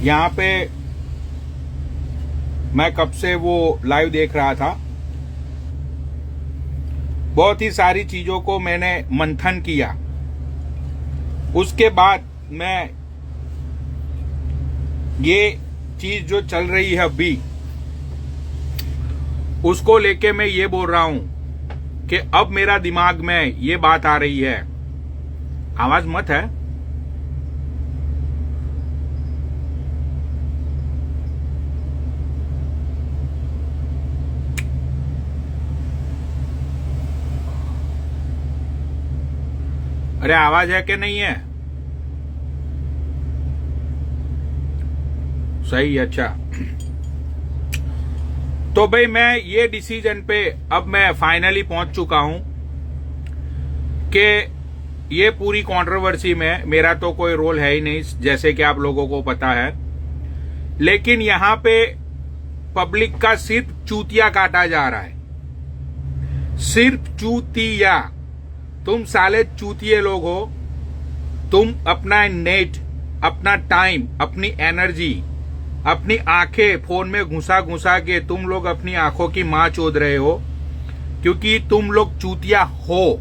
यहाँ पे मैं कब से वो लाइव देख रहा था। बहुत ही सारी चीजों को मैंने मंथन किया। उसके बाद मैं ये चीज जो चल रही है अभी, उसको लेके मैं ये बोल रहा हूं कि अब मेरा दिमाग में ये बात आ रही है। आवाज मत है? अरे आवाज है कि नहीं है? सही, अच्छा। तो भाई मैं ये डिसीजन पे अब मैं फाइनली पहुंच चुका हूं कि ये पूरी कंट्रोवर्सी में मेरा तो कोई रोल है ही नहीं, जैसे कि आप लोगों को पता है। लेकिन यहां पे पब्लिक का सिर्फ चूतिया काटा जा रहा है, सिर्फ चूतिया। तुम साले चूतिए लोग हो। तुम अपना नेट, अपना टाइम, अपनी एनर्जी, अपनी आंखें फोन में घुसा घुसा के तुम लोग अपनी आंखों की मां चोद रहे हो, क्योंकि तुम लोग चूतिया हो।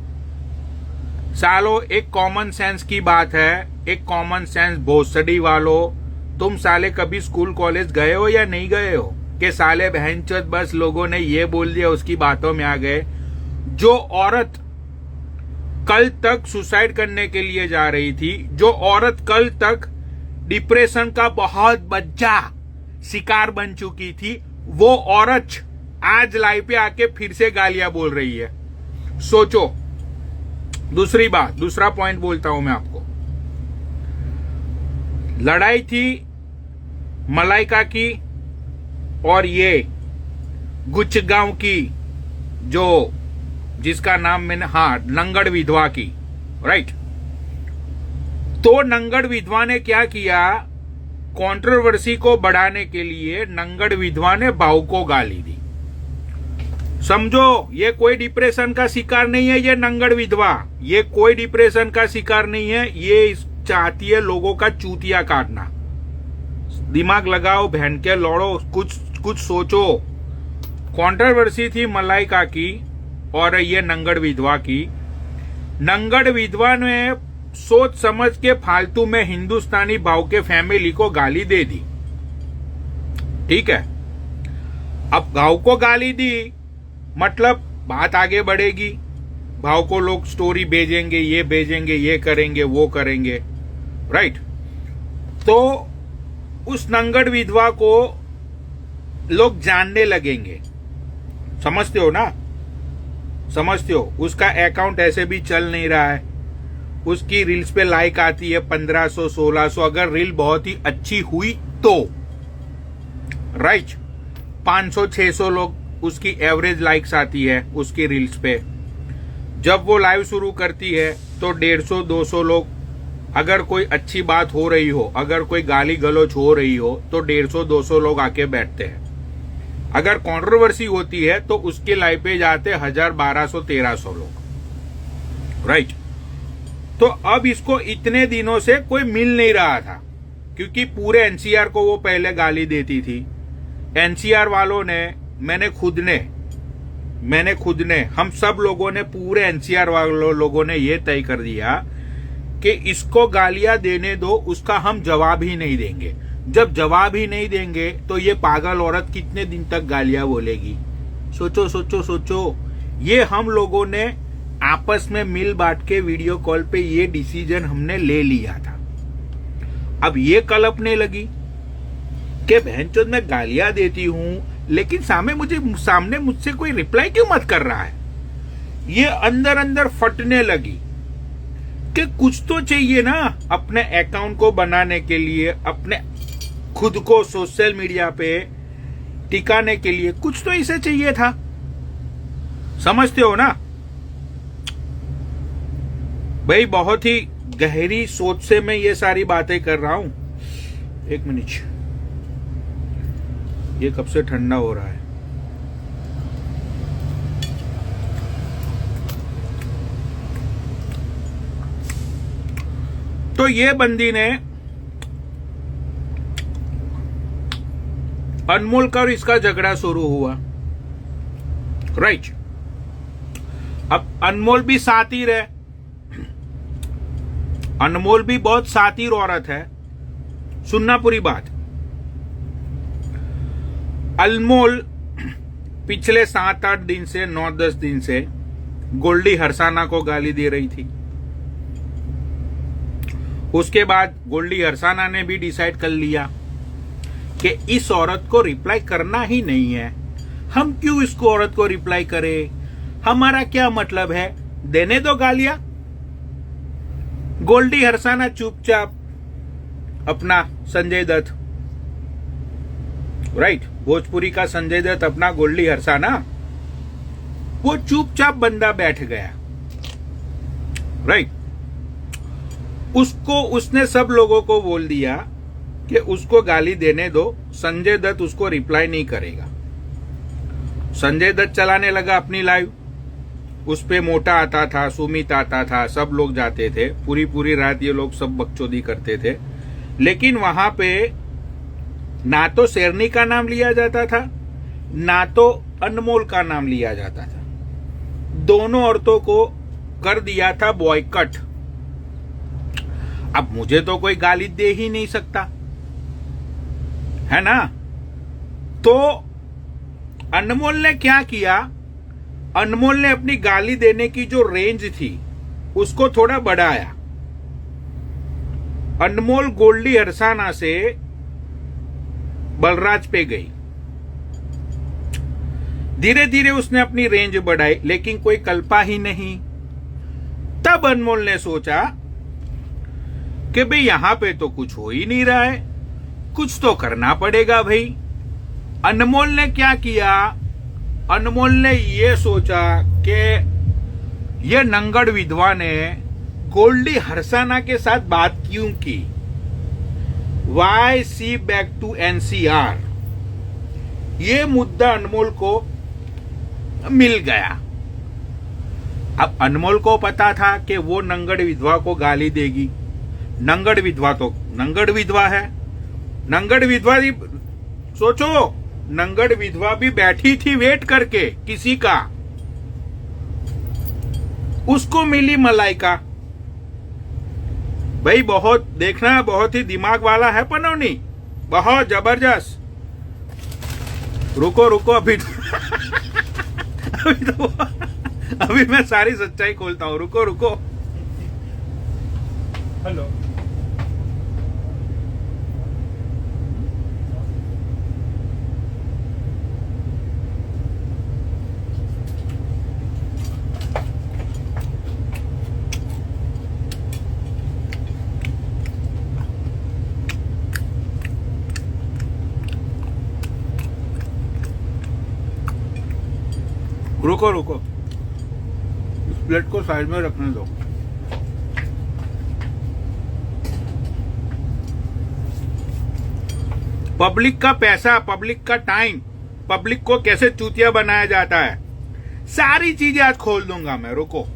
सालो एक कॉमन सेंस की बात है, एक कॉमन सेंस भोसड़ी वालों। तुम साले कभी स्कूल कॉलेज गए हो या नहीं गए हो कि साले बहनचोद बस लोगों ने ये बोल दिया उसकी बातों में आ गए। जो औरत कल तक सुसाइड करने के लिए जा रही थी, जो औरत कल तक डिप्रेशन का बहुत बच्चा शिकार बन चुकी थी, वो औरत आज लाइव पे आके फिर से गालियां बोल रही है। सोचो। दूसरी बात, दूसरा पॉइंट बोलता हूं मैं आपको। लड़ाई थी मलाइका की और ये गुचगांव की, जो जिसका नाम मैंने, हाँ, नंगड़ विधवा की, राइट। तो नंगड़ विधवा ने क्या किया? कंट्रोवर्सी को बढ़ाने के लिए नंगड़ विधवा ने भाऊ को गाली दी। समझो, ये कोई डिप्रेशन का शिकार नहीं है। ये नंगड़ विधवा ये कोई डिप्रेशन का शिकार नहीं है। ये चाहती है लोगों का चूतिया काटना। दिमाग लगाओ बहन के लौड़ो, कुछ सोचो। कंट्रोवर्सी थी मलाइका की और ये नंगड़ विधवा की। नंगड़ विधवा ने सोच समझ के फालतू में हिंदुस्तानी भाव के फैमिली को गाली दे दी, ठीक है। अब भाव को गाली दी मतलब बात आगे बढ़ेगी। भाव को लोग स्टोरी भेजेंगे, ये भेजेंगे, ये करेंगे, वो करेंगे, राइट। तो उस नंगड़ विधवा को लोग जानने लगेंगे। समझते हो ना? समझते हो? उसका अकाउंट ऐसे भी चल नहीं रहा है। उसकी रील्स पे लाइक आती है 1500 1600, अगर रील बहुत ही अच्छी हुई तो, राइट। 500 600 लोग उसकी एवरेज लाइक्स आती है उसकी रील्स पे। जब वो लाइव शुरू करती है तो 150 200 लोग, अगर कोई अच्छी बात हो रही हो, अगर कोई गाली गलौज हो रही हो तो 150 200 लोग आके बैठते हैं। अगर कंट्रोवर्सी होती है तो उसके लाइव पे जाते 1000 1200 1300 लोग, राइट। तो अब इसको इतने दिनों से कोई मिल नहीं रहा था, क्योंकि पूरे एनसीआर को वो पहले गाली देती थी। एनसीआर वालों ने, मैंने खुद ने, हम सब लोगों ने, पूरे एनसीआर वालों लोगों ने ये तय कर दिया कि इसको गालियां देने दो, उसका हम जवाब ही नहीं देंगे। जब जवाब ही नहीं देंगे तो ये पागल औरत कितने दिन तक गालियां बोलेगी? सोचो सोचो सोचो। ये हम लोगों ने आपस में मिल बांट के वीडियो कॉल पे ये डिसीजन हमने ले लिया था। अब ये कलपने लगी कि बहनचोद मैं गालियां देती हूं, लेकिन सामने मुझसे कोई रिप्लाई क्यों मत कर रहा है? ये अंदर अंदर फटने लगी कि कुछ तो चाहिए ना अपने अकाउंट को बनाने के लिए, अपने खुद को सोशल मीडिया पे टिकाने के लिए कुछ तो इसे चाहिए था। समझते हो ना भाई? बहुत ही गहरी सोच से मैं ये सारी बातें कर रहा हूं। एक मिनट, ये कब से ठंडा हो रहा है? तो ये बंदी ने अनमोल का और इसका झगड़ा शुरू हुआ, राइट। अब अनमोल भी सातिर है, अनमोल भी बहुत सातिर औरत है। सुनना पूरी बात। अनमोल पिछले 7-8 दिन से 9-10 दिन से गोल्डी हरसाना को गाली दे रही थी। उसके बाद गोल्डी हरसाना ने भी डिसाइड कर लिया कि इस औरत को रिप्लाई करना ही नहीं है। हम क्यों इसको औरत को रिप्लाई करें, हमारा क्या मतलब है, देने दो गालियां। गोल्डी हरसाना चुपचाप अपना संजय दत्त, राइट, भोजपुरी का संजय दत्त अपना गोल्डी हरसाना, वो चुपचाप बंदा बैठ गया, राइट। उसने सब लोगों को बोल दिया कि उसको गाली देने दो, संजय दत्त उसको रिप्लाई नहीं करेगा। संजय दत्त चलाने लगा अपनी लाइव, उस पे मोटा आता था, सुमित आता था, सब लोग जाते थे, पूरी रात ये लोग सब बकचोदी करते थे। लेकिन वहां पे ना तो शेरनी का नाम लिया जाता था, ना तो अनमोल का नाम लिया जाता था। दोनों औरतों को कर दिया था बॉयकट। अब मुझे तो कोई गाली दे ही नहीं सकता, है ना। तो अनमोल ने क्या किया, अनमोल ने अपनी गाली देने की जो रेंज थी उसको थोड़ा बढ़ाया। अनमोल गोल्डी हरसाना से बलराज पे गई, धीरे धीरे उसने अपनी रेंज बढ़ाई, लेकिन कोई कल्पा ही नहीं। तब अनमोल ने सोचा कि भाई यहां पे तो कुछ हो ही नहीं रहा है, कुछ तो करना पड़ेगा भाई। अनमोल ने क्या किया, अनमोल ने ये सोचा कि ये नंगड़ विधवा ने गोल्डी हरसाना के साथ बात क्यों की, why see back to NCR, ये मुद्दा अनमोल को मिल गया। अब अनमोल को पता था कि वो नंगड़ विधवा को गाली देगी। नंगड़ विधवा तो नंगड़ विधवा है, नंगड़ विधवा भी सोचो, नंगड़ विधवा भी बैठी थी वेट करके किसी का, उसको मिली मलाइका। भाई बहुत देखना, बहुत ही दिमाग वाला है पनौनी, बहुत जबरदस्त। रुको रुको, अभी मैं सारी सच्चाई खोलता हूं, रुको रुको। हेलो, रुको रुको, इस प्लेट को साइड में रखने दो। पब्लिक का पैसा, पब्लिक का टाइम, पब्लिक को कैसे चूतिया बनाया जाता है, सारी चीजें आज खोल दूंगा मैं, रुको।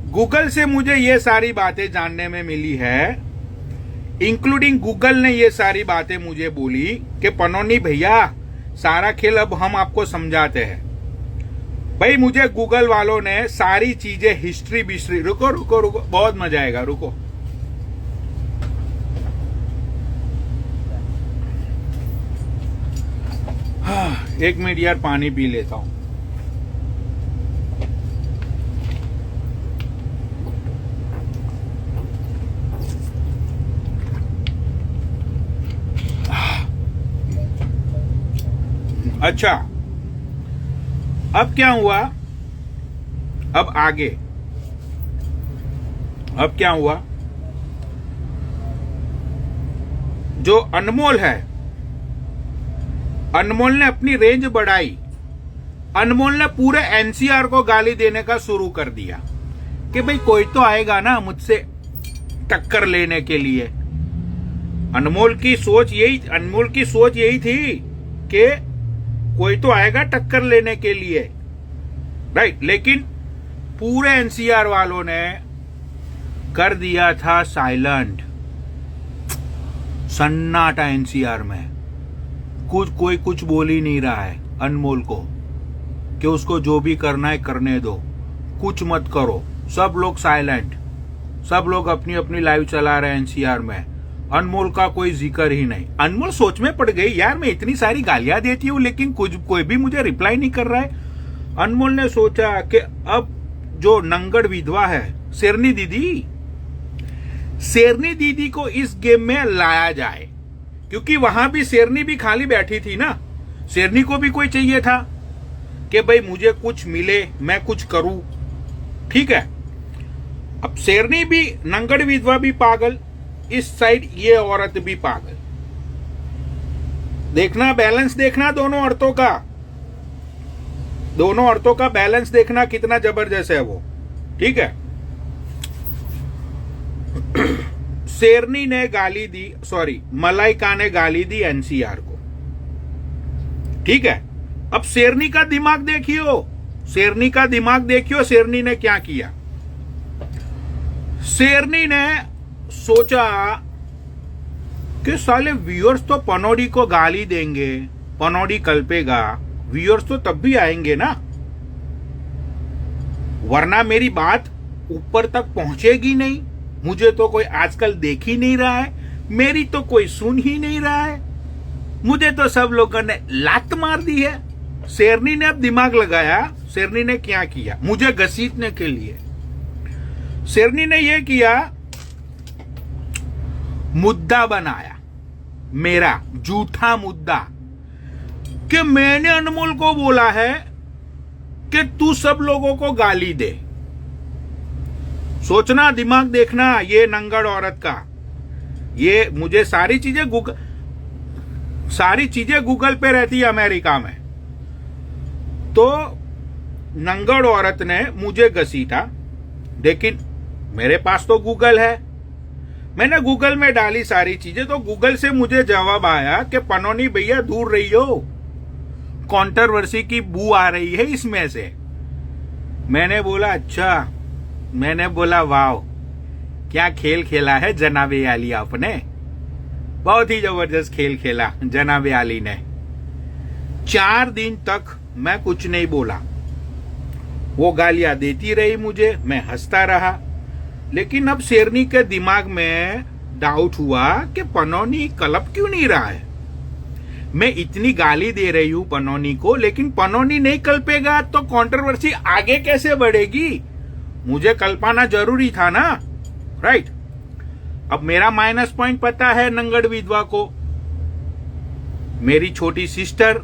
गूगल से मुझे ये सारी बातें जानने में मिली है, इंक्लूडिंग गूगल ने ये सारी बातें मुझे बोली कि पनौनी भैया सारा खेल अब हम आपको समझाते हैं। भाई मुझे गूगल वालों ने सारी चीजें हिस्ट्री बिस्ट्री, रुको रुको रुको, बहुत मजा आएगा, रुको। एक मिनट यार, पानी पी लेता हूं। अच्छा, अब क्या हुआ? अब आगे अब क्या हुआ? जो अनमोल है, अनमोल ने अपनी रेंज बढ़ाई। अनमोल ने पूरे एनसीआर को गाली देने का शुरू कर दिया कि भाई कोई तो आएगा ना मुझसे टक्कर लेने के लिए। अनमोल की सोच यही थी कि कोई तो आएगा टक्कर लेने के लिए, राइट। लेकिन पूरे एनसीआर वालों ने कर दिया था साइलेंट, सन्नाटा एनसीआर में। कोई कुछ बोल ही नहीं रहा है अनमोल को कि उसको जो भी करना है करने दो, कुछ मत करो। सब लोग साइलेंट, सब लोग अपनी अपनी लाइव चला रहे हैं एनसीआर में। अनमोल का कोई जिक्र ही नहीं। अनमोल सोच में पड़ गई, यार मैं इतनी सारी गालियां देती हूं लेकिन कोई भी मुझे रिप्लाई नहीं कर रहा है। अनमोल ने सोचा कि अब जो नंगड़ विधवा है शेरनी दीदी को इस गेम में लाया जाए, क्योंकि वहां भी शेरनी भी खाली बैठी थी ना। शेरनी को भी कोई चाहिए था कि भाई मुझे कुछ मिले, मैं कुछ करूं, ठीक है। अब शेरनी भी, नंगड़ विधवा भी पागल, इस साइड ये औरत भी पागल। देखना, बैलेंस देखना दोनों औरतों का बैलेंस देखना कितना जबरदस्त है वो, ठीक है। शेरनी ने गाली दी, सॉरी मलाइका ने गाली दी एनसीआर को, ठीक है। अब शेरनी का दिमाग देखियो, शेरनी ने क्या किया। शेरनी ने सोचा कि साले व्यूअर्स तो पनौडी को गाली देंगे, पनौडी कल्पेगा, व्यूअर्स तो तब भी आएंगे ना, वरना मेरी बात ऊपर तक पहुंचेगी नहीं। मुझे तो कोई आजकल देख ही नहीं रहा है, मेरी तो कोई सुन ही नहीं रहा है, मुझे तो सब लोगों ने लात मार दी है। शेरनी ने अब दिमाग लगाया। शेरनी ने क्या किया मुझे घसीटने के लिए? शेरनी ने यह किया, मुद्दा बनाया, मेरा झूठा मुद्दा, कि मैंने अनमोल को बोला है कि तू सब लोगों को गाली दे। सोचना, दिमाग देखना, ये नंगड़ औरत का, ये मुझे सारी चीजें गूगल पे रहती है अमेरिका में। तो नंगड़ औरत ने मुझे घसीटा, लेकिन मेरे पास तो गूगल है, मैंने गूगल में डाली सारी चीजें, तो गूगल से मुझे जवाब आया कि पनौनी भैया दूर रहियो, कंट्रोवर्सी की बू आ रही है इसमें से। मैंने बोला अच्छा, मैंने बोला वाह क्या खेल खेला है जनाबे आली आपने, बहुत ही जबरदस्त खेल खेला जनाबे आली ने। 4 दिन तक मैं कुछ नहीं बोला, वो गालियां देती रही मुझे, मैं हंसता रहा। लेकिन अब शेरनी के दिमाग में डाउट हुआ कि पनौनी कलप क्यों नहीं रहा है। मैं इतनी गाली दे रही हूं पनौनी को, लेकिन पनौनी नहीं कल्पेगा तो कंट्रोवर्सी आगे कैसे बढ़ेगी? मुझे कल्पाना जरूरी था ना, राइट। अब मेरा माइनस पॉइंट पता है नंगड़ विधवा को, मेरी छोटी सिस्टर